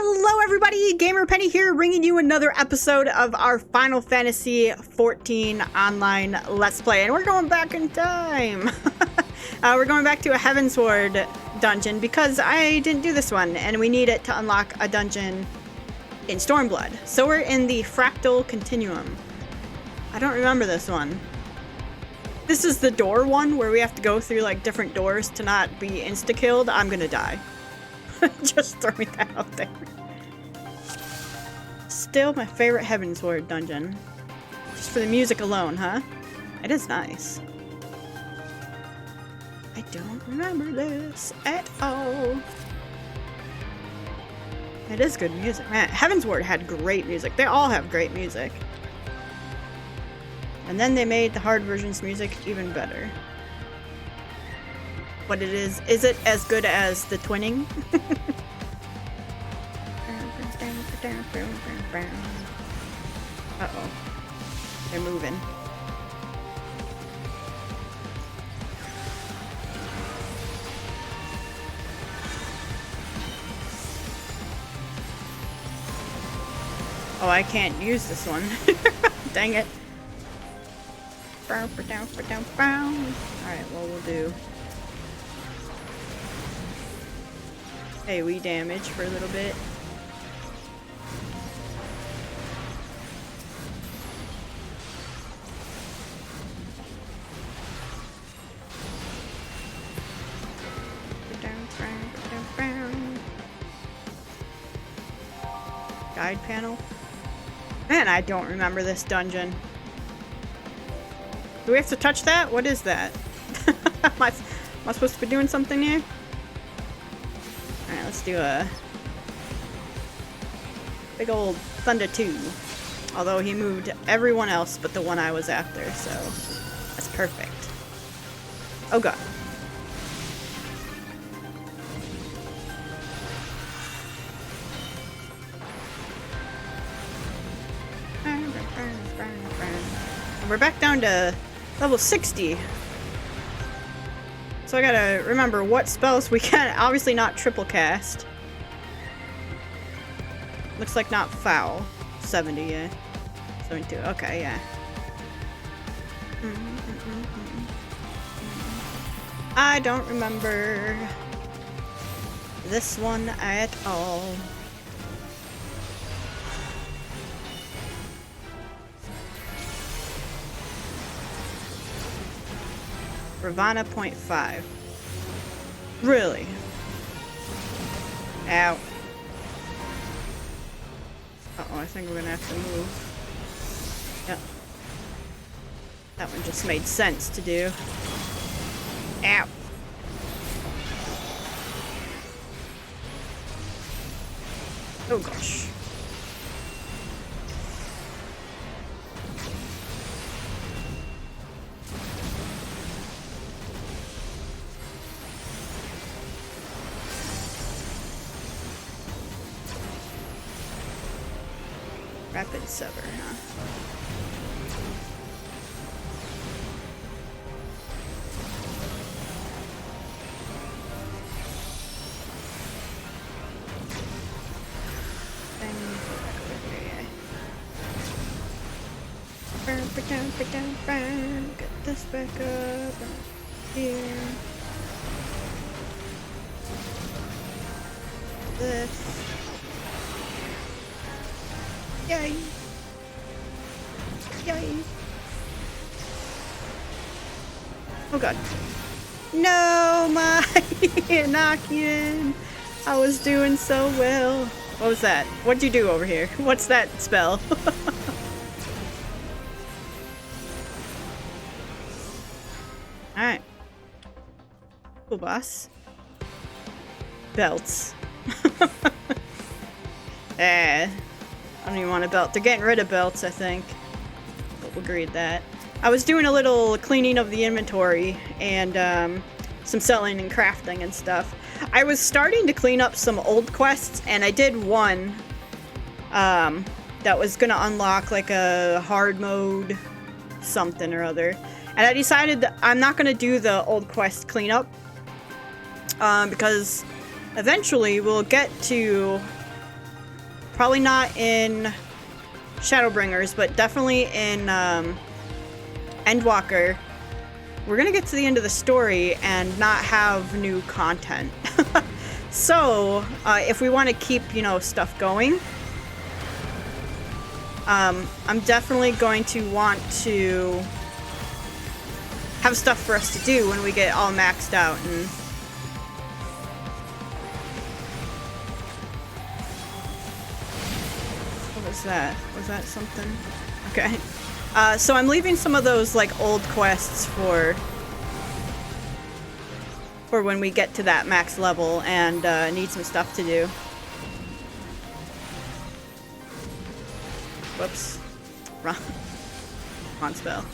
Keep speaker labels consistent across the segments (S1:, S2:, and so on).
S1: Hello everybody, Gamer Penny here, bringing you another episode of our Final Fantasy XIV Online Let's Play, and we're going back in time. We're going back to a Heavensward dungeon because I didn't do this one, and we need it to unlock a dungeon in Stormblood. So we're in the Fractal Continuum. I don't remember this one. This is the door one where we have to go through like different doors to not be insta-killed. I'm gonna die. Just throwing that out there. Still my favorite Heavensward dungeon. Just for the music alone, huh? It is nice. I don't remember this at all. It is good music. Man, Heavensward had great music. They all have great music. And then they made the hard version's music even better. What it is it as good as the twinning? Uh-oh. They're moving. Oh, I can't use this one. Dang it. Alright, well, we'll do AoE damage for a little bit. Guide panel. Man, I don't remember this dungeon. Do we have to touch that? What is that? am I supposed to be doing something here? Alright, let's do a big old Thunder 2. Although he moved everyone else but the one I was after, so that's perfect. Oh god. And we're back down to level 60. So I gotta remember what spells we can. Obviously not triple cast. Looks like not foul. 70, yeah. 72, okay, yeah. I don't remember this one at all. Ravana 0.5. Really? Ow. Uh-oh, I think we're gonna have to move. Yep. That one just made sense to do. Ow. Oh gosh. Rapid sever, huh? Then go back over here, yeah. Get this back up here. This. Yay! Yay! Oh god. No, my Enochian! I was doing so well. What was that? What'd you do over here? What's that spell? Alright. Cool, boss. Belts. I don't even want a belt. They're getting rid of belts, I think. But we'll agree to that. I was doing a little cleaning of the inventory and some selling and crafting and stuff. I was starting to clean up some old quests, and I did one that was going to unlock like a hard mode something or other. And I decided that I'm not going to do the old quest cleanup because eventually we'll get to Probably not in Shadowbringers, but definitely in Endwalker. We're gonna get to the end of the story and not have new content. So, if we want to keep, you know, stuff going, I'm definitely going to want to have stuff for us to do when we get all maxed out. And what was that? Was that something? Okay. So I'm leaving some of those, like, old quests for when we get to that max level and need some stuff to do. Whoops. Wrong spell.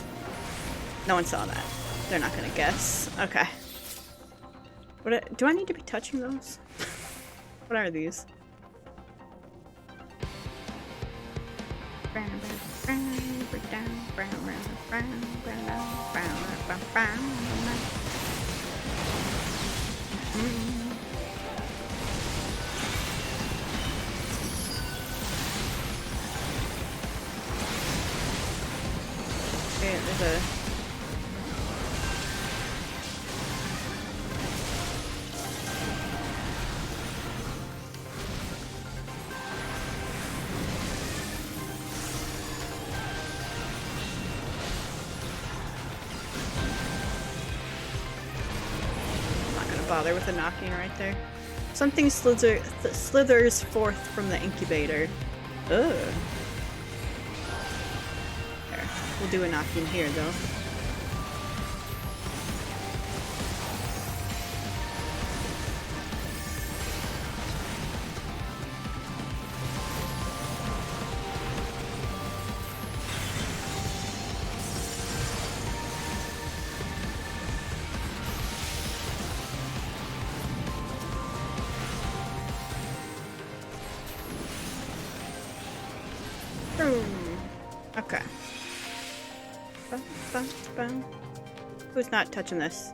S1: No one saw that. They're not gonna guess. Okay. Do I need to be touching those? What are these? Okay, there's a... bother with the knocking right there. Something slithers forth from the incubator. Ugh. There. We'll do a knocking here, though. Okay. Who's not touching this?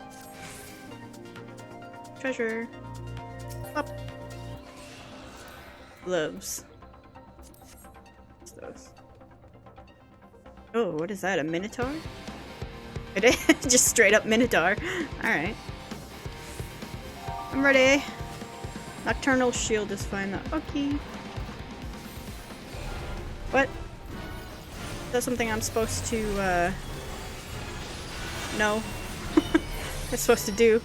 S1: Treasure. Up. Gloves. What's those? Oh, what is that? A minotaur? It is just straight up minotaur. Alright. I'm ready. Nocturnal shield is fine. Okay. What? Is that something I'm supposed to, know? I'm supposed to do?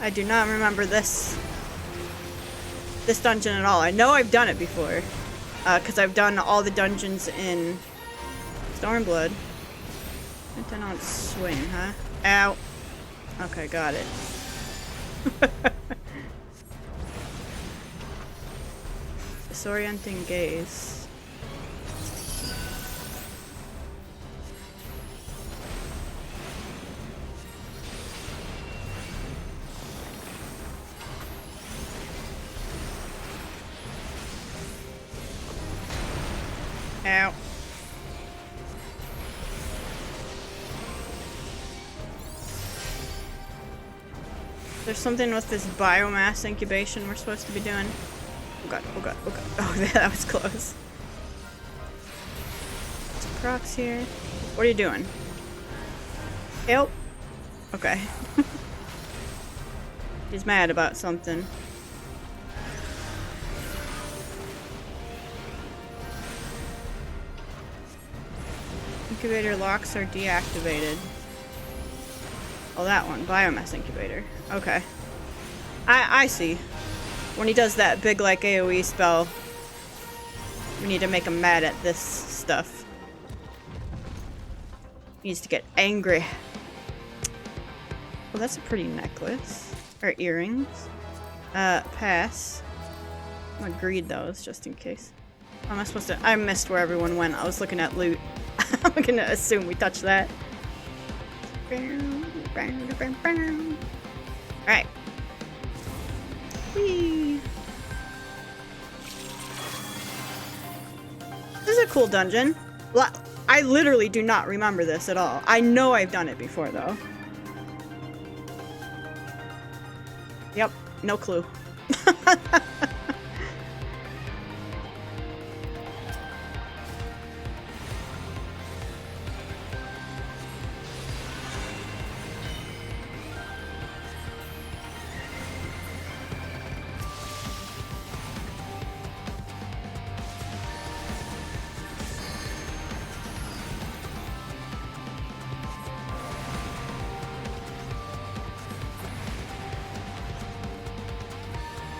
S1: I do not remember this dungeon at all. I know I've done it before. Because I've done all the dungeons in Stormblood. Went on swing, huh? Ow. Okay, got it. Disorienting gaze. Ow. There's something with this biomass incubation we're supposed to be doing. Oh god, oh god, oh god. Oh, that was close. Some crocs here. What are you doing? Help. Okay. He's mad about something. Incubator locks are deactivated. Oh, that one. Biomass incubator. Okay. I see. When he does that big, like, AoE spell, we need to make him mad at this stuff. He needs to get angry. Well, that's a pretty necklace. Or earrings. Pass. I'm gonna greed those, just in case. How am I supposed to... I missed where everyone went. I was looking at loot. I'm gonna assume we touched that. Alright. Whee! This is a cool dungeon. Well, I literally do not remember this at all. I know I've done it before, though. Yep, no clue.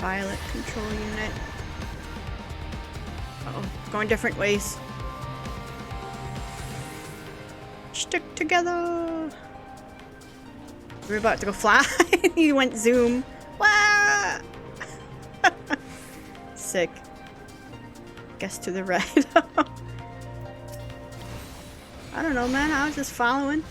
S1: pilot control unit. Uh-oh, going different ways. Stick together. We're about to go fly. He went zoom. Wah! Sick. Guess to the right. I don't know, man. I was just following.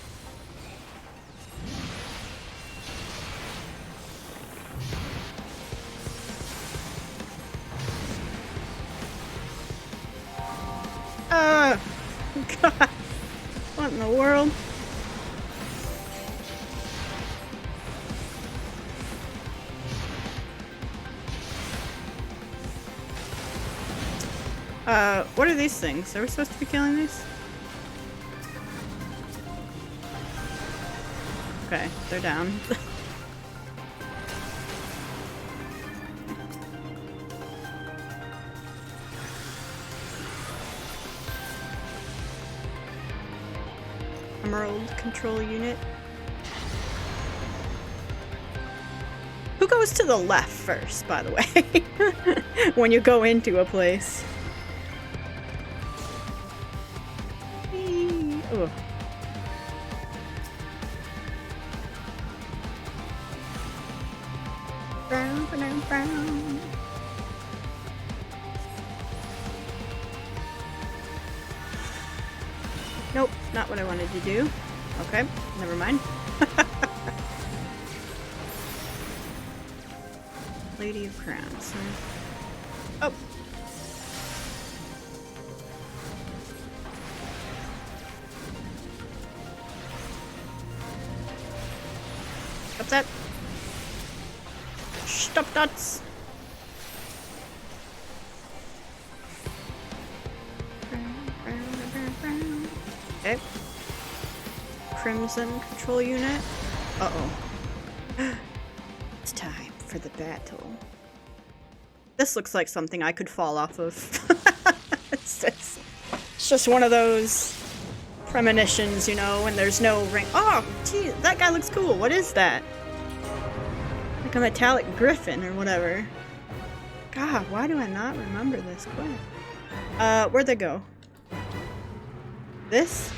S1: God. What in the world? What are these things? Are we supposed to be killing these? Okay, they're down. Emerald control unit. Who goes to the left first, by the way? When you go into a place. Ooh. Brown, brown, brown. Nope, not what I wanted to do. Okay, never mind. Lady of Crowns. Oh. Stop that. Stop that. Okay. Crimson control unit. Uh-oh. It's time for the battle. This looks like something I could fall off of. It's just one of those premonitions, you know, when there's no ring. Oh, gee, that guy looks cool. What is that? Like a metallic griffin or whatever. God, why do I not remember this quick? Where'd they go? This?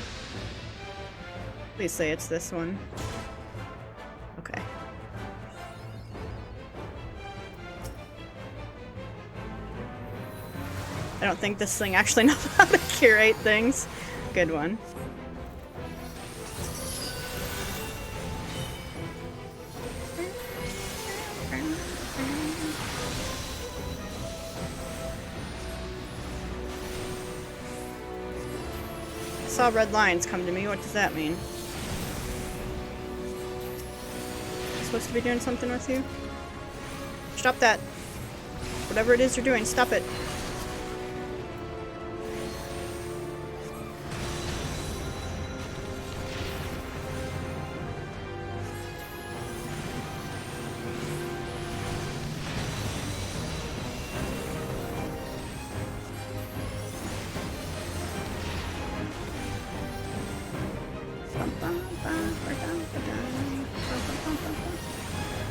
S1: Please say it's this one. Okay. I don't think this thing actually knows how to curate things. Good one. I saw red lines come to me. What does that mean? I'm supposed to be doing something with you? Stop that. Whatever it is you're doing, stop it.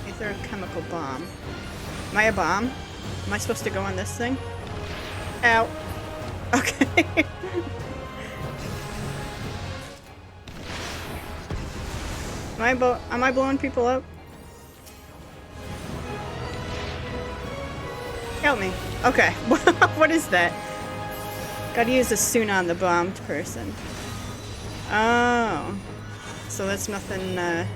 S1: Is there a chemical bomb? Am I a bomb? Am I supposed to go on this thing? Ow. Okay. Am I blowing people up? Help me. Okay. What is that? Gotta use this soon on the bombed person. Oh. So that's nothing, nothing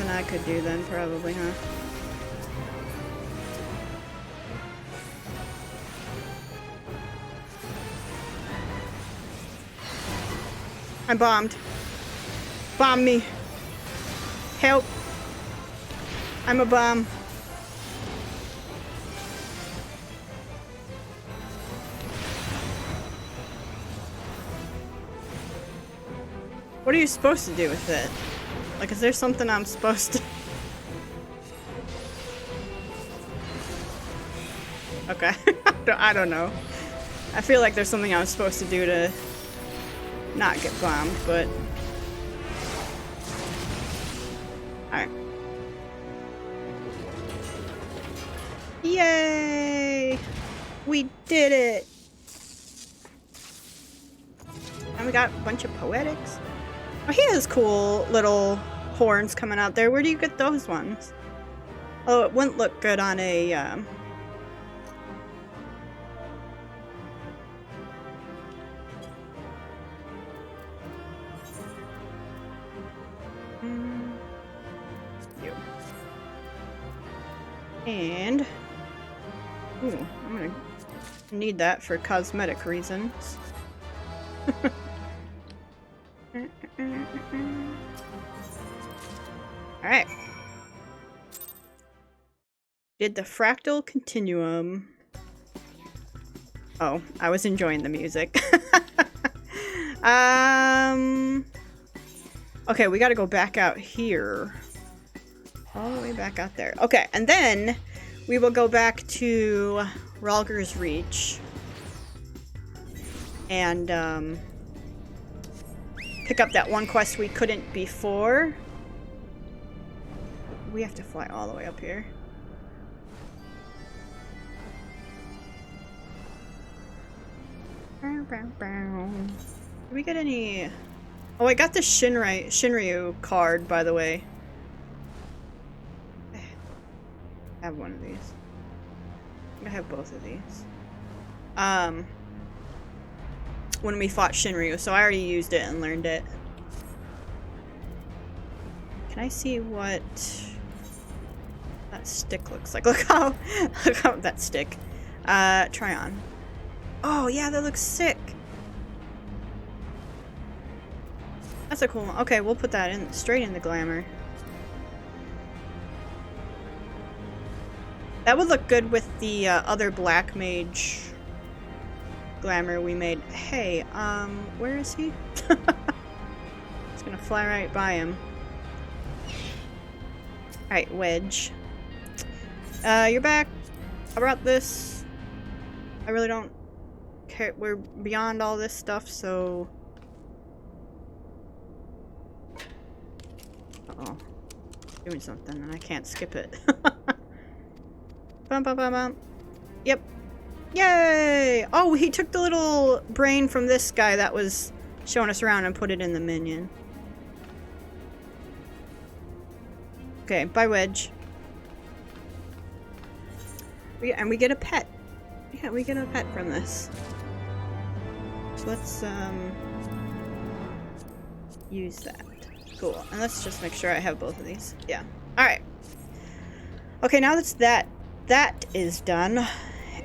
S1: I could do then, probably, huh? I'm bombed. Bomb me. Help. I'm a bomb. What are you supposed to do with it? Like, is there something I'm supposed to... Okay. I don't know. I feel like there's something I'm supposed to do to not get bombed, but... Alright. Yay! We did it! And we got a bunch of poetics. Oh, he has cool little horns coming out there. Where do you get those ones? Oh, it wouldn't look good on a, You. And... Ooh, I'm gonna need that for cosmetic reasons. Alright. Did the Fractal Continuum. Oh, I was enjoying the music. Okay, we gotta go back out here. All the way back out there. Okay, and then we will go back to Ralger's Reach. And, pick up that one quest we couldn't before. We have to fly all the way up here. Did we get any... Oh, I got the Shinryu card, by the way. I have one of these. I have both of these. When we fought Shinryu, so I already used it and learned it. Can I see what that stick looks like? Look how that stick. Try on. Oh yeah, that looks sick. That's a cool one. Okay, we'll put that in straight in the glamour. That would look good with the other black mage glamour we made. Hey, where is he? It's gonna fly right by him. Alright, Wedge. You're back. How about this? I really don't care. We're beyond all this stuff, so... Uh-oh. Doing something and I can't skip it. Bum, bum, bum, bum. Yep. Yay! Oh, he took the little brain from this guy that was showing us around and put it in the minion. Okay, bye, Wedge. And we get a pet. Yeah, we get a pet from this. So let's, use that. Cool. And let's just make sure I have both of these. Yeah. Alright. Okay, now that is done,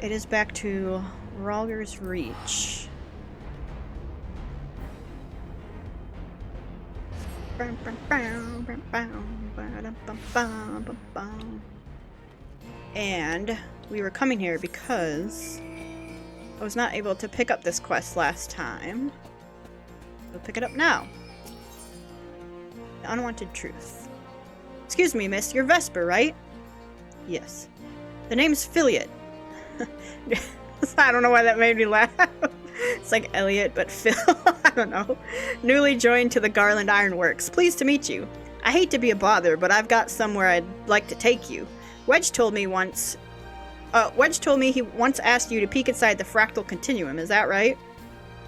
S1: it is back to Ralger's Reach. And we were coming here because I was not able to pick up this quest last time. We'll pick it up now. The Unwanted Truth. Excuse me, miss, you're Vesper, right? Yes. The name's Philiot. I don't know why that made me laugh. It's like Elliot, but Phil. I don't know. Newly joined to the Garland Ironworks. Pleased to meet you. I hate to be a bother, but I've got somewhere I'd like to take you. Wedge told me he once asked you to peek inside the Fractal Continuum. Is that right?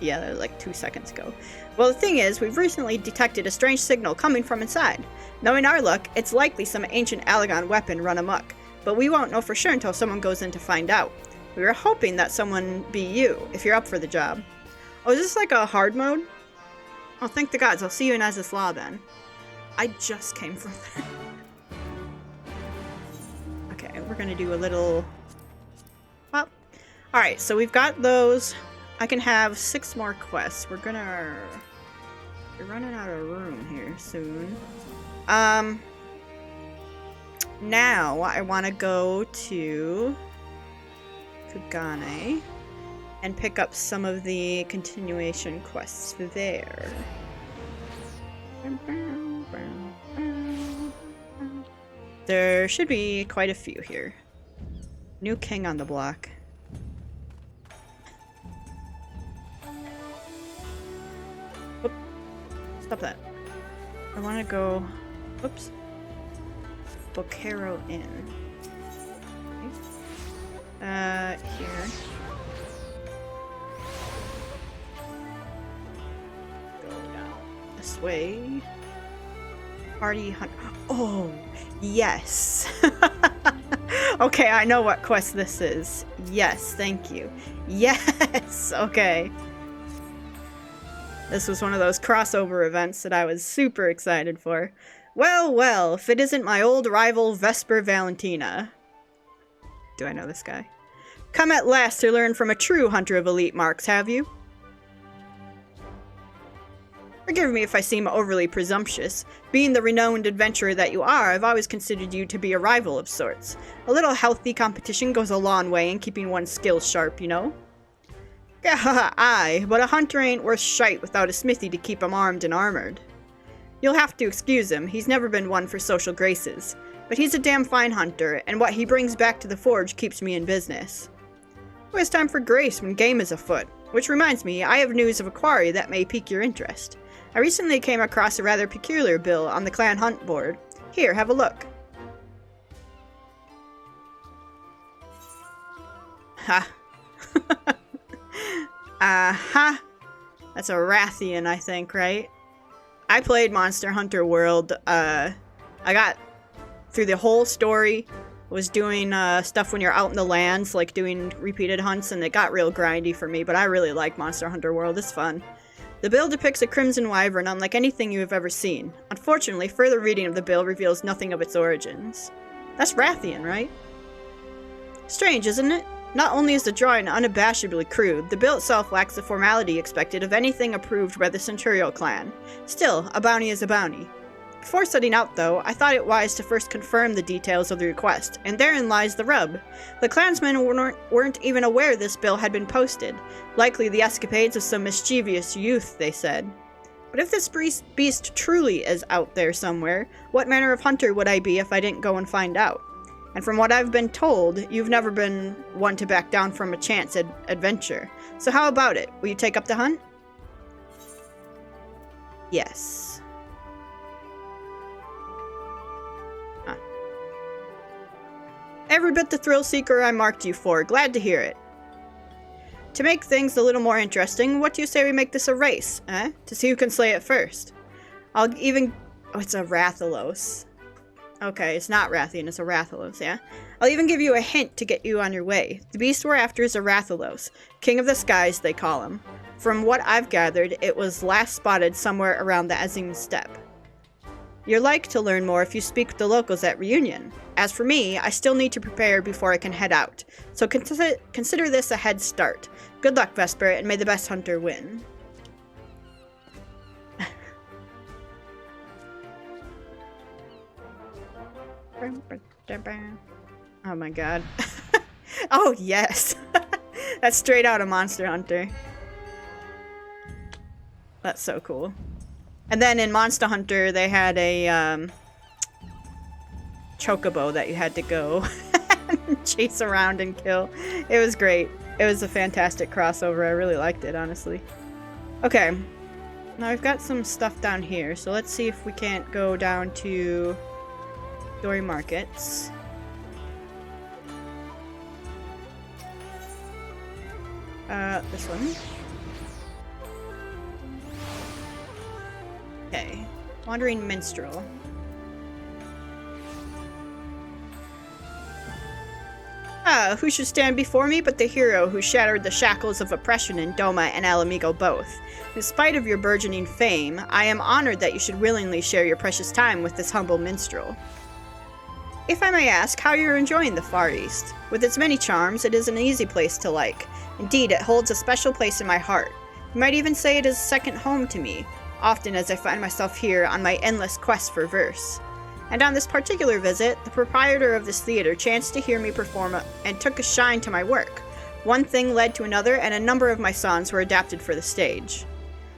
S1: Yeah, that was like 2 seconds ago. Well, the thing is, we've recently detected a strange signal coming from inside. Knowing our luck, it's likely some ancient Allagan weapon run amok. But we won't know for sure until someone goes in to find out. We were hoping that someone be you, if you're up for the job. Oh, is this like a hard mode? Oh, thank the gods. I'll see you in Azizla then. I just came from there. Okay, we're gonna do a little... Well, alright, so we've got those. I can have 6 more quests. We're running out of room here soon. Now I want to go to Kugane and pick up some of the continuation quests there. There should be quite a few here. New king on the block. Whoop. Stop that. I want to go... Whoops. Bocaro Inn. Okay. Here. Go down this way. Party hunt. Oh, yes. Okay, I know what quest this is. Yes, thank you. Yes, okay. This was one of those crossover events that I was super excited for. Well, well, if it isn't my old rival Vesper Valentina. Do I know this guy? Come at last to learn from a true hunter of elite marks, have you? Forgive me if I seem overly presumptuous. Being the renowned adventurer that you are, I've always considered you to be a rival of sorts. A little healthy competition goes a long way in keeping one's skills sharp, you know? Aye, but a hunter ain't worth shite without a smithy to keep him armed and armored. You'll have to excuse him, he's never been one for social graces. But he's a damn fine hunter, and what he brings back to the forge keeps me in business. Well, it's time for grace when game is afoot. Which reminds me, I have news of a quarry that may pique your interest. I recently came across a rather peculiar bill on the clan hunt board. Here, have a look. Ha. Aha. That's a Rathian, I think, right? I played Monster Hunter World. I got through the whole story. Was doing stuff when you're out in the lands, like doing repeated hunts, and it got real grindy for me, but I really like Monster Hunter World. It's fun. The bill depicts a crimson wyvern unlike anything you have ever seen. Unfortunately, further reading of the bill reveals nothing of its origins. That's Rathian, right? Strange, isn't it? Not only is the drawing unabashedly crude, the bill itself lacks the formality expected of anything approved by the Centurial clan. Still, a bounty is a bounty. Before setting out, though, I thought it wise to first confirm the details of the request, and therein lies the rub. The clansmen weren't even aware this bill had been posted. Likely the escapades of some mischievous youth, they said. But if this beast truly is out there somewhere, what manner of hunter would I be if I didn't go and find out? And from what I've been told, you've never been one to back down from a chance adventure. So how about it? Will you take up the hunt? Yes. Every bit the thrill seeker I marked you for. Glad to hear it. To make things a little more interesting, what do you say we make this a race, eh? To see who can slay it first. I'll even... Oh, it's a Rathalos. Okay, it's not Rathian, it's a Rathalos, yeah? I'll even give you a hint to get you on your way. The beast we're after is a Rathalos. King of the Skies, they call him. From what I've gathered, it was last spotted somewhere around the Azim Steppe. You're like to learn more if you speak with the locals at Reunion. As for me, I still need to prepare before I can head out, so consider this a head start. Good luck, Vesper, and may the best hunter win. Oh my god. Oh yes! That's straight out of Monster Hunter. That's so cool. And then in Monster Hunter, they had a chocobo that you had to go chase around and kill. It was great. It was a fantastic crossover. I really liked it, honestly. Okay. Now we've got some stuff down here, so let's see if we can't go down to Dory Markets. This one. Okay. Wandering Minstrel. Ah, who should stand before me but the hero who shattered the shackles of oppression in Doma and Alamigo both. In spite of your burgeoning fame, I am honored that you should willingly share your precious time with this humble minstrel. If I may ask how you're enjoying the Far East. With its many charms, it is an easy place to like. Indeed, it holds a special place in my heart. You might even say it is second home to me, often as I find myself here on my endless quest for verse. And on this particular visit, the proprietor of this theater chanced to hear me perform and took a shine to my work. One thing led to another, and a number of my songs were adapted for the stage.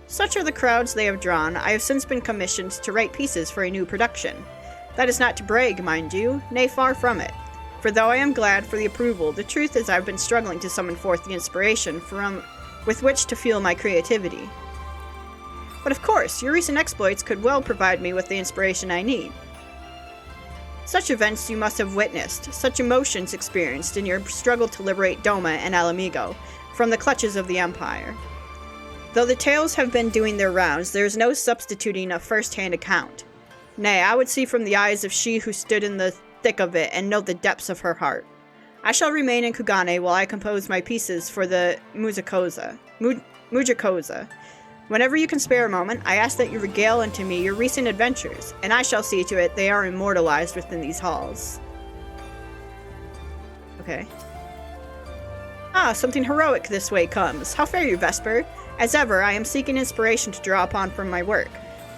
S1: Such are the crowds they have drawn, I have since been commissioned to write pieces for a new production. That is not to brag, mind you, nay, far from it. For though I am glad for the approval, the truth is I've been struggling to summon forth the inspiration with which to fuel my creativity. But of course, your recent exploits could well provide me with the inspiration I need. Such events you must have witnessed, such emotions experienced in your struggle to liberate Doma and Alamigo from the clutches of the Empire. Though the tales have been doing their rounds, there is no substituting a first-hand account. Nay, I would see from the eyes of she who stood in the thick of it and know the depths of her heart. I shall remain in Kugane while I compose my pieces for the Mujakoza. Whenever you can spare a moment, I ask that you regale unto me your recent adventures, and I shall see to it they are immortalized within these halls. Okay. Ah, something heroic this way comes. How fare you, Vesper? As ever, I am seeking inspiration to draw upon from my work.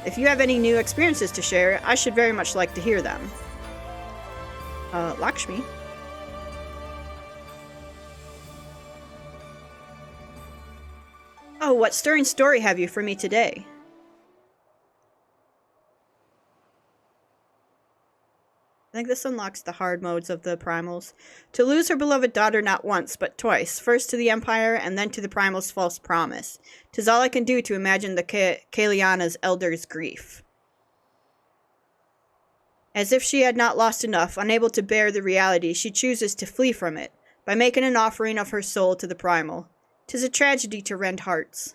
S1: If you have any new experiences to share, I should very much like to hear them. Lakshmi? Oh, what stirring story have you for me today? I think this unlocks the hard modes of the primals. To lose her beloved daughter not once, but twice. First to the Empire, and then to the primal's false promise. 'Tis all I can do to imagine the Kaliana's elder's grief. As if she had not lost enough, unable to bear the reality, she chooses to flee from it, by making an offering of her soul to the primal. 'Tis a tragedy to rend hearts.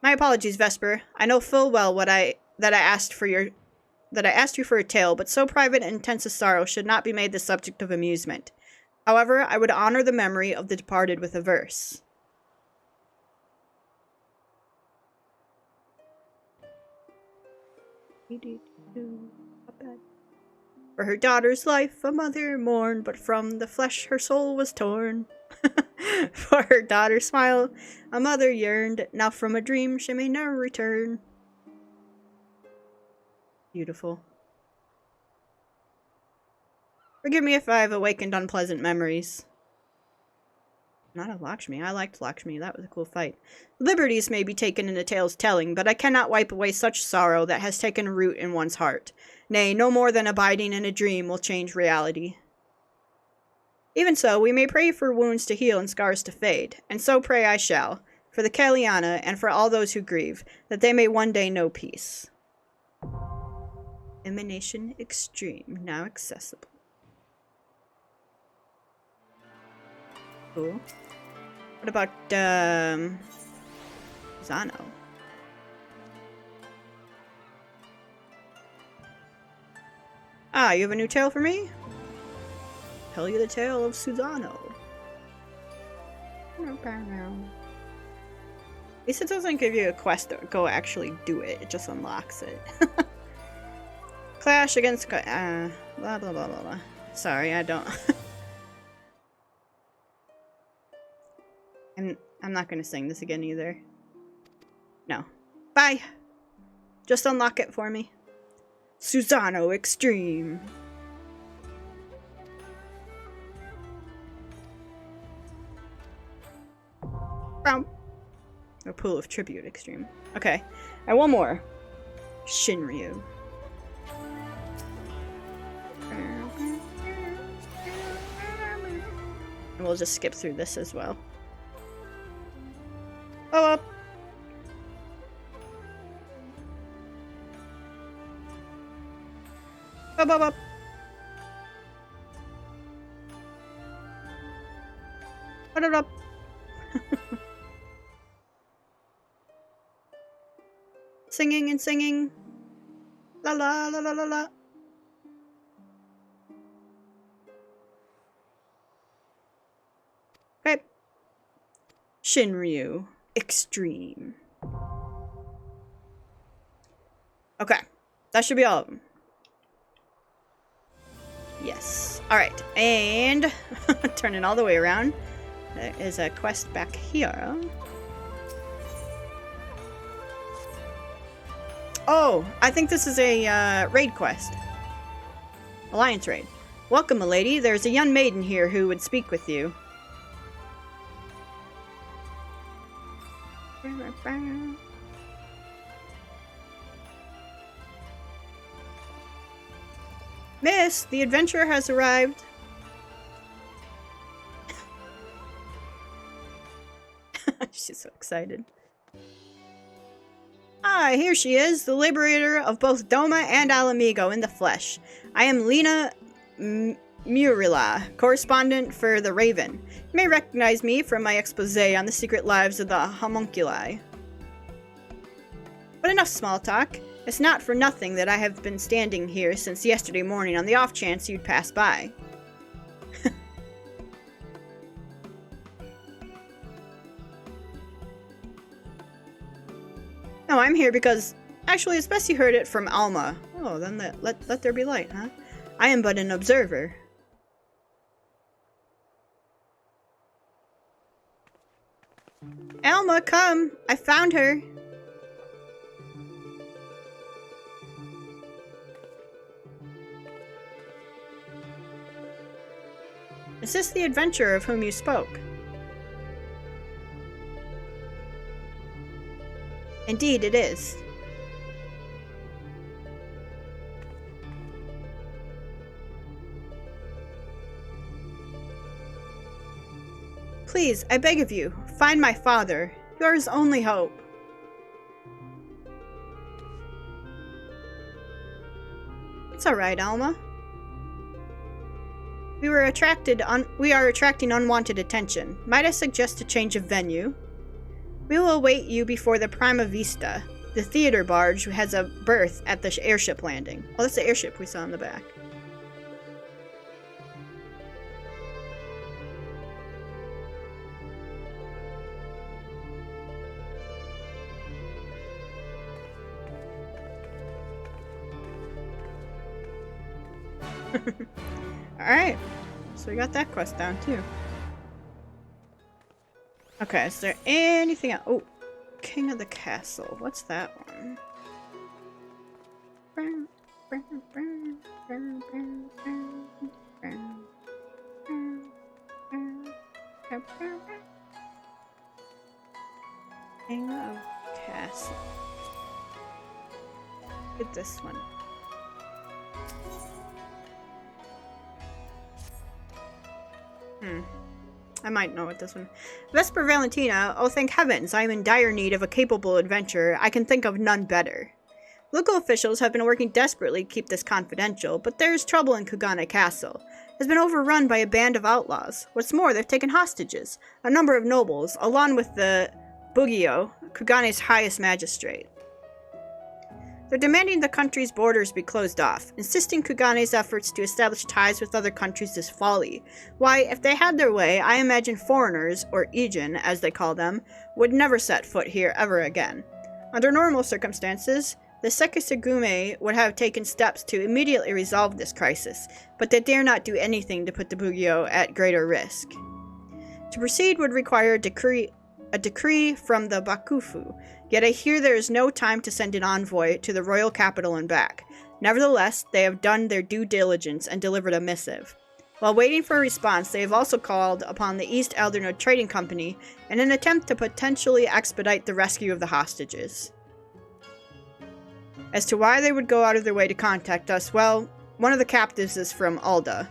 S1: My apologies, Vesper. I know full well that I asked you for a tale, but so private and intense a sorrow should not be made the subject of amusement. However, I would honor the memory of the departed with a verse. For her daughter's life a mother mourned, but from the flesh her soul was torn. For her daughter's smile a mother yearned, now from a dream she may never return. Beautiful. Forgive me if I have awakened unpleasant memories. Not of Lakshmi. I liked Lakshmi. That was a cool fight. Liberties may be taken in the tale's telling, but I cannot wipe away such sorrow that has taken root in one's heart. Nay, no more than abiding in a dream will change reality. Even so, we may pray for wounds to heal and scars to fade, and so pray I shall, for the Kaliana and for all those who grieve, that they may one day know peace. Emanation Extreme, now accessible. Cool. What about, Zano? Ah, you have a new tale for me? Tell you the tale of Susano. At least it doesn't give you a quest to go actually do it, it just unlocks it. Clash against, blah blah blah blah blah. Sorry, I don't. I'm not gonna sing this again either. No. Bye! Just unlock it for me. Susano Extreme. Boom. A Pool of Tribute Extreme. Okay. And one more. Shinryu. And we'll just skip through this as well. Oh up. Up up up. Put it up. Singing and singing. La la la la la la. Okay. Shinryu Extreme. Okay. That should be all of them. Yes. Alright. And turning all the way around. There is a quest back here. Oh, I think this is a raid quest. Alliance raid. Welcome, milady. There's a young maiden here who would speak with you. Miss, the adventurer has arrived. She's so excited. Ah, here she is, the liberator of both Doma and Alamigo in the flesh. I am Lena Murila, correspondent for The Raven. You may recognize me from my expose on the secret lives of the homunculi. But enough small talk. It's not for nothing that I have been standing here since yesterday morning on the off chance you'd pass by. No, I'm here because... Actually, it's best you heard it from Alma. Oh, then let there be light, huh? I am but an observer. Alma, come! I found her! Is this the adventurer of whom you spoke? Indeed, it is. Please, I beg of you, find my father. You are his only hope. It's all right, Alma. We are attracting unwanted attention. Might I suggest a change of venue? We will await you before the Prima Vista. The theater barge has a berth at the airship landing. Oh, that's the airship we saw in the back. Alright. So we got that quest down too. Okay, is there anything else? Oh, King of the Castle. What's that one? King of Castle. Get this one. I might know what this one. Vesper Valentina, oh thank heavens, I am in dire need of a capable adventurer. I can think of none better. Local officials have been working desperately to keep this confidential, but there is trouble in Kugane Castle. It has been overrun by a band of outlaws. What's more, they've taken hostages, a number of nobles, along with the Bugio, Kugane's highest magistrate. They're demanding the country's borders be closed off, insisting Kugane's efforts to establish ties with other countries is folly. Why, if they had their way, I imagine foreigners, or Ijin, as they call them, would never set foot here ever again. Under normal circumstances, the Sekisugume would have taken steps to immediately resolve this crisis, but they dare not do anything to put the Bugio at greater risk. To proceed would require a decree from the Bakufu, yet I hear there is no time to send an envoy to the royal capital and back. Nevertheless, they have done their due diligence and delivered a missive. While waiting for a response, they have also called upon the East Eldernode Trading Company in an attempt to potentially expedite the rescue of the hostages. As to why they would go out of their way to contact us, well, one of the captives is from Alda.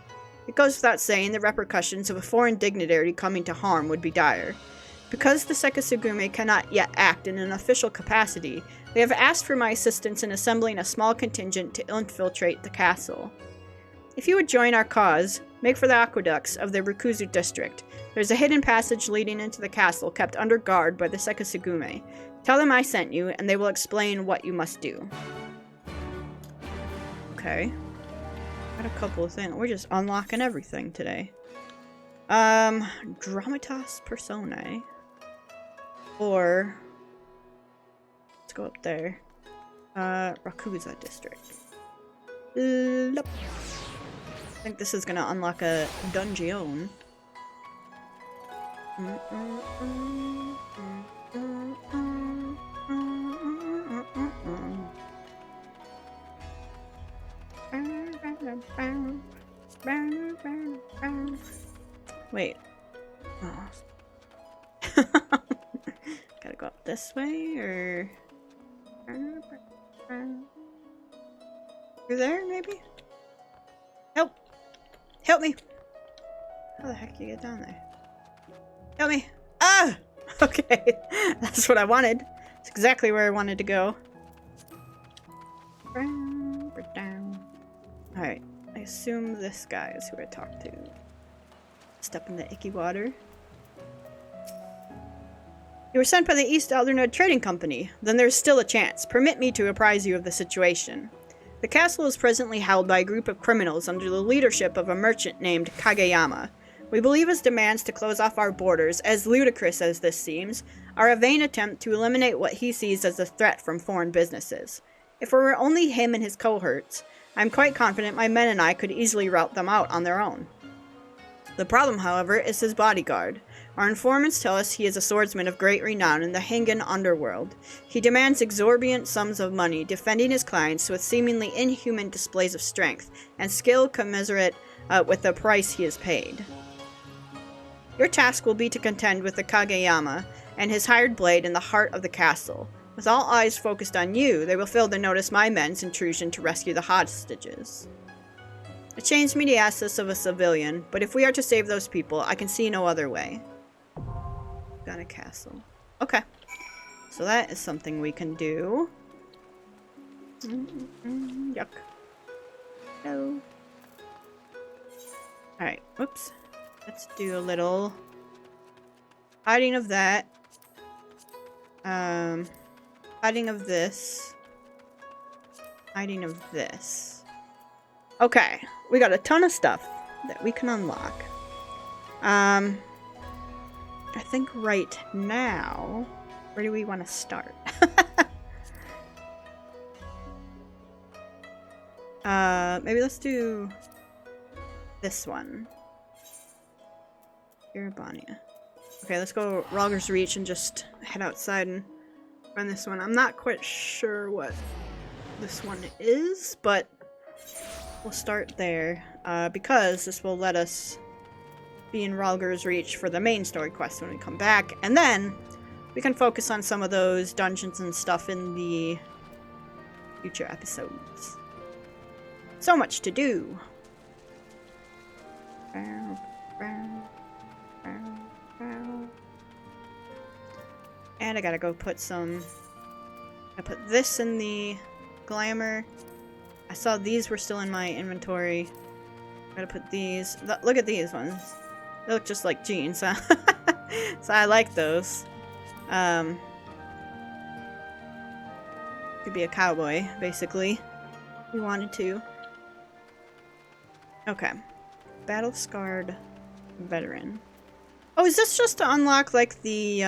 S1: It goes without saying the repercussions of a foreign dignitary coming to harm would be dire. Because the Sekisugume cannot yet act in an official capacity, they have asked for my assistance in assembling a small contingent to infiltrate the castle. If you would join our cause, make for the aqueducts of the Rikuzu district. There's a hidden passage leading into the castle kept under guard by the Sekisugume. Tell them I sent you, and they will explain what you must do. Okay. Got a couple of things. We're just unlocking everything today. Dramatas Personae. Or, let's go up there. Rakuza district. I think this is gonna unlock a dungeon. Wait. Oh. Gotta go up this way, or... You're there, maybe? Help! Help me! How the heck do you get down there? Help me! Ah! Okay, that's what I wanted. It's exactly where I wanted to go. Alright, I assume this guy is who I talked to. Step in the icky water. You were sent by the East Eldernode Trading Company. Then there's still a chance. Permit me to apprise you of the situation. The castle is presently held by a group of criminals under the leadership of a merchant named Kageyama. We believe his demands to close off our borders, as ludicrous as this seems, are a vain attempt to eliminate what he sees as a threat from foreign businesses. If it were only him and his cohorts, I'm quite confident my men and I could easily rout them out on their own. The problem, however, is his bodyguard. Our informants tell us he is a swordsman of great renown in the Hengan underworld. He demands exorbitant sums of money, defending his clients with seemingly inhuman displays of strength and skill commensurate with the price he is paid. Your task will be to contend with the Kageyama and his hired blade in the heart of the castle. With all eyes focused on you, they will fail to notice my men's intrusion to rescue the hostages. It changed me to ask this of a civilian, but if we are to save those people, I can see no other way. Got a castle. Okay. So that is something we can do. Yuck. No. Alright, whoops. Let's do a little hiding of that. Hiding of this. Hiding of this. Okay. We got a ton of stuff that we can unlock. I think right now, where do we want to start? Maybe let's do this one. Irabania. Okay, let's go Rogger's Reach and just head outside and run this one. I'm not quite sure what this one is, but we'll start there, because this will let us be in Rogger's Reach for the main story quest when we come back, and then we can focus on some of those dungeons and stuff in the future episodes. So much to do. And I gotta go put some... I put this in the glamour. I saw these were still in my inventory. Gotta put these... Look at these ones. They look just like jeans, huh? So I like those. Could be a cowboy, basically. If we wanted to. Okay. Battle-scarred veteran. Oh, is this just to unlock, like, the,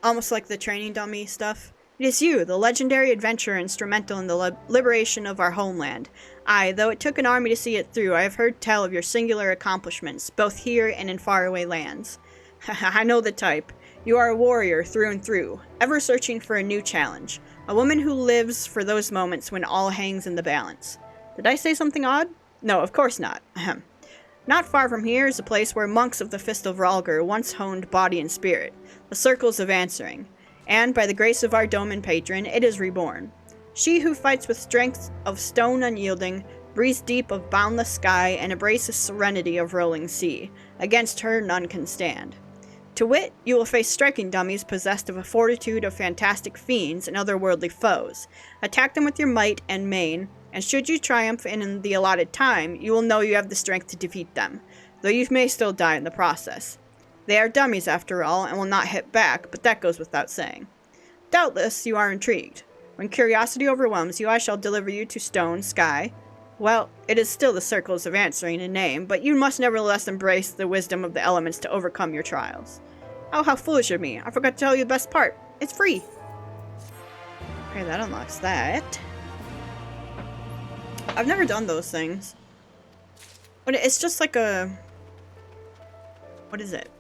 S1: almost like the training dummy stuff? It is you, the legendary adventurer instrumental in the liberation of our homeland. Aye, though it took an army to see it through, I have heard tell of your singular accomplishments, both here and in faraway lands. I know the type. You are a warrior through and through, ever searching for a new challenge. A woman who lives for those moments when all hangs in the balance. Did I say something odd? No, of course not. Ahem. Not far from here is a place where monks of the Fist of Rhalgr once honed body and spirit, the Circles of Answering. And, by the grace of our Doman patron, it is reborn. She who fights with strength of stone unyielding, breathes deep of boundless sky, and embraces serenity of rolling sea. Against her none can stand. To wit, you will face striking dummies possessed of a fortitude of fantastic fiends and otherworldly foes. Attack them with your might and main, and should you triumph in the allotted time, you will know you have the strength to defeat them, though you may still die in the process. They are dummies after all, and will not hit back, but that goes without saying. Doubtless, you are intrigued. When curiosity overwhelms you, I shall deliver you to stone, sky. Well, it is still the Circles of Answering in name, but you must nevertheless embrace the wisdom of the elements to overcome your trials. Oh, how foolish of me. I forgot to tell you the best part. It's free. Okay, that unlocks that. I've never done those things. But it's just like a... What is it?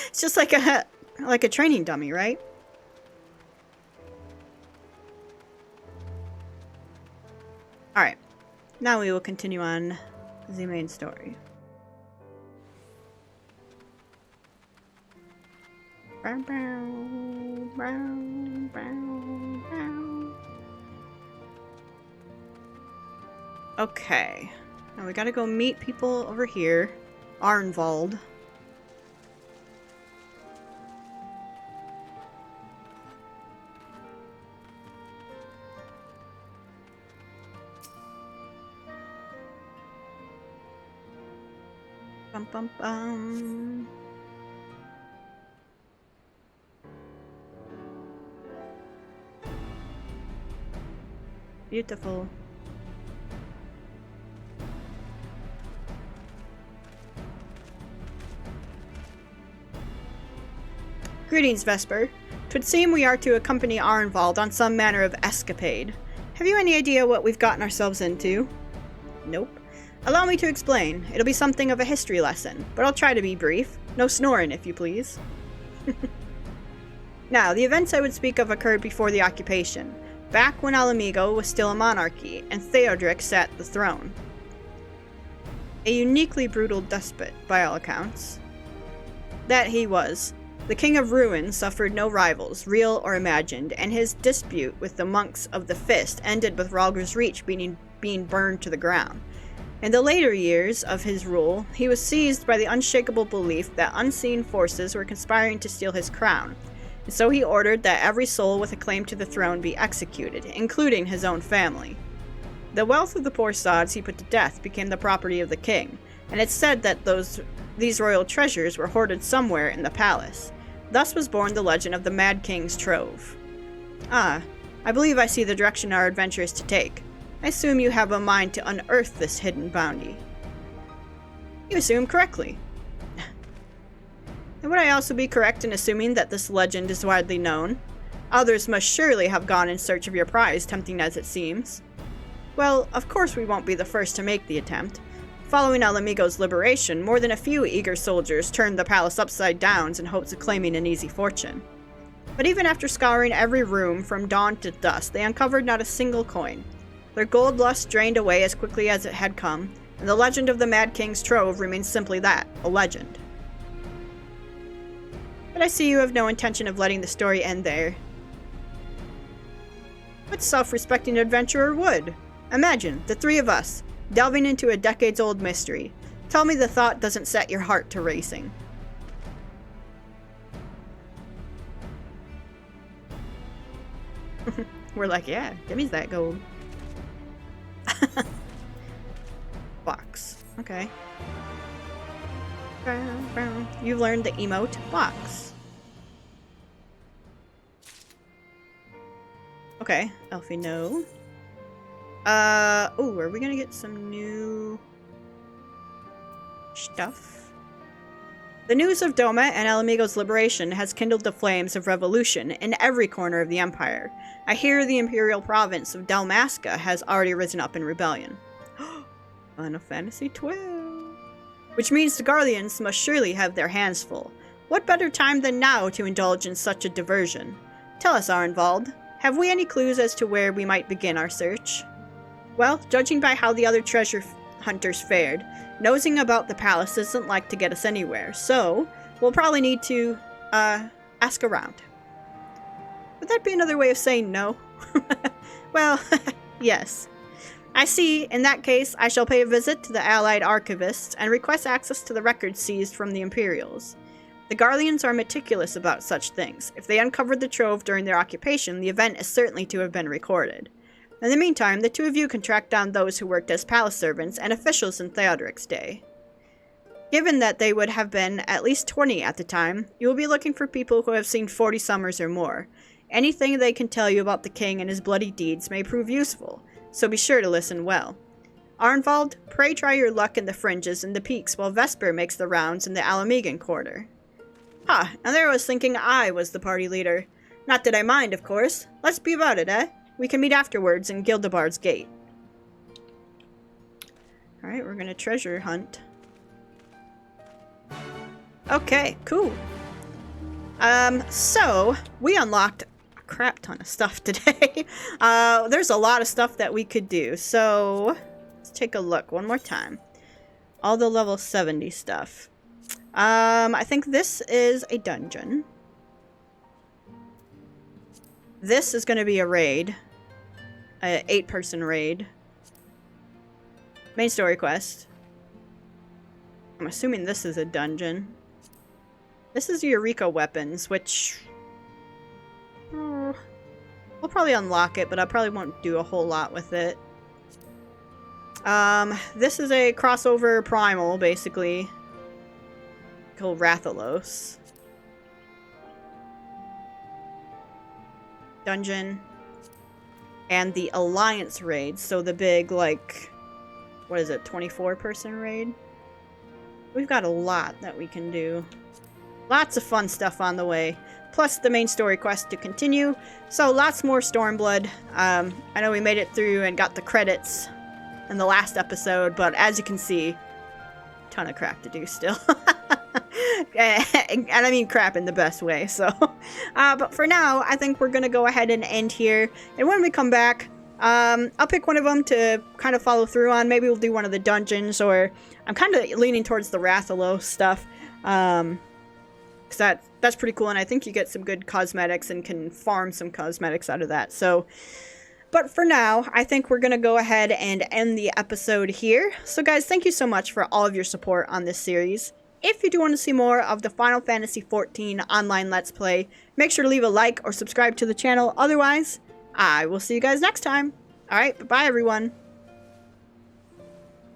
S1: It's just like a training dummy, right? Alright. Now we will continue on the main story. Okay. Now we gotta go meet people over here. Arnvald. Bum, bum, bum. Beautiful. Greetings, Vesper. 'Twould seem we are to accompany Arnvald on some manner of escapade. Have you any idea what we've gotten ourselves into? Nope. Allow me to explain. It'll be something of a history lesson, but I'll try to be brief. No snoring, if you please. Now, the events I would speak of occurred before the occupation, back when Alamigo was still a monarchy, and Theodric sat the throne. A uniquely brutal despot, by all accounts. That he was. The King of Ruin suffered no rivals, real or imagined, and his dispute with the monks of the Fist ended with Rhalgr's Reach being burned to the ground. In the later years of his rule, he was seized by the unshakable belief that unseen forces were conspiring to steal his crown, and so he ordered that every soul with a claim to the throne be executed, including his own family. The wealth of the poor sods he put to death became the property of the king, and it's said that these royal treasures were hoarded somewhere in the palace. Thus was born the legend of the Mad King's Trove. Ah, I believe I see the direction our adventure is to take. I assume you have a mind to unearth this hidden bounty. You assume correctly. And would I also be correct in assuming that this legend is widely known? Others must surely have gone in search of your prize, tempting as it seems. Well, of course we won't be the first to make the attempt. Following Alamigo's liberation, more than a few eager soldiers turned the palace upside down in hopes of claiming an easy fortune. But even after scouring every room from dawn to dusk, they uncovered not a single coin. Their gold lust drained away as quickly as it had come, and the legend of the Mad King's Trove remains simply that, a legend. But I see you have no intention of letting the story end there. What self-respecting adventurer would? Imagine, the three of us, delving into a decades-old mystery. Tell me the thought doesn't set your heart to racing. We're like, yeah, give me that gold. Box. Okay. You've learned the emote box. Okay, Elfie, no. Oh, are we gonna get some new stuff? The news of Doma and Alamigo's liberation has kindled the flames of revolution in every corner of the Empire. I hear the Imperial province of Dalmasca has already risen up in rebellion. Final Fantasy XII. Which means the Guardians must surely have their hands full. What better time than now to indulge in such a diversion? Tell us, Arnvald, have we any clues as to where we might begin our search? Well, judging by how the other treasure hunters fared, nosing about the palace isn't like to get us anywhere, so we'll probably need to, ask around. Would that be another way of saying no? Well, yes. I see. In that case, I shall pay a visit to the Allied Archivists and request access to the records seized from the Imperials. The Guardians are meticulous about such things. If they uncovered the trove during their occupation, the event is certainly to have been recorded. In the meantime, the two of you can track down those who worked as palace servants and officials in Theodric's day. Given that they would have been at least 20 at the time, you will be looking for people who have seen 40 summers or more. Anything they can tell you about the king and his bloody deeds may prove useful, so be sure to listen well. Arnvald, pray try your luck in the fringes and the peaks while Vesper makes the rounds in the Alamigan quarter. Ha, and there I was thinking I was the party leader. Not that I mind, of course. Let's be about it, eh? We can meet afterwards in Gildebard's Gate. Alright, we're gonna treasure hunt. Okay, cool. So, we unlocked a crap ton of stuff today. There's a lot of stuff that we could do, so let's take a look one more time. All the level 70 stuff. I think this is a dungeon. This is gonna be a raid. An 8-person raid. Main story quest. I'm assuming this is a dungeon. This is Eureka weapons, which... we'll probably unlock it, but I probably won't do a whole lot with it. This is a crossover primal, basically. Kill Rathalos. Dungeon. And the Alliance raid. So the big, like, what is it, 24-person raid? We've got a lot that we can do. Lots of fun stuff on the way. Plus the main story quest to continue. So lots more Stormblood. I know we made it through and got the credits in the last episode, but as you can see, ton of crap to do still. And I mean crap in the best way, so. But for now, I think we're going to go ahead and end here. And when we come back, I'll pick one of them to kind of follow through on. Maybe we'll do one of the dungeons, or I'm kind of leaning towards the Rathalos stuff. Because that's pretty cool, and I think you get some good cosmetics and can farm some cosmetics out of that. So, but for now, I think we're going to go ahead and end the episode here. So guys, thank you so much for all of your support on this series. If you do want to see more of the Final Fantasy XIV online Let's Play, make sure to leave a like or subscribe to the channel. Otherwise, I will see you guys next time. Alright, bye-bye everyone.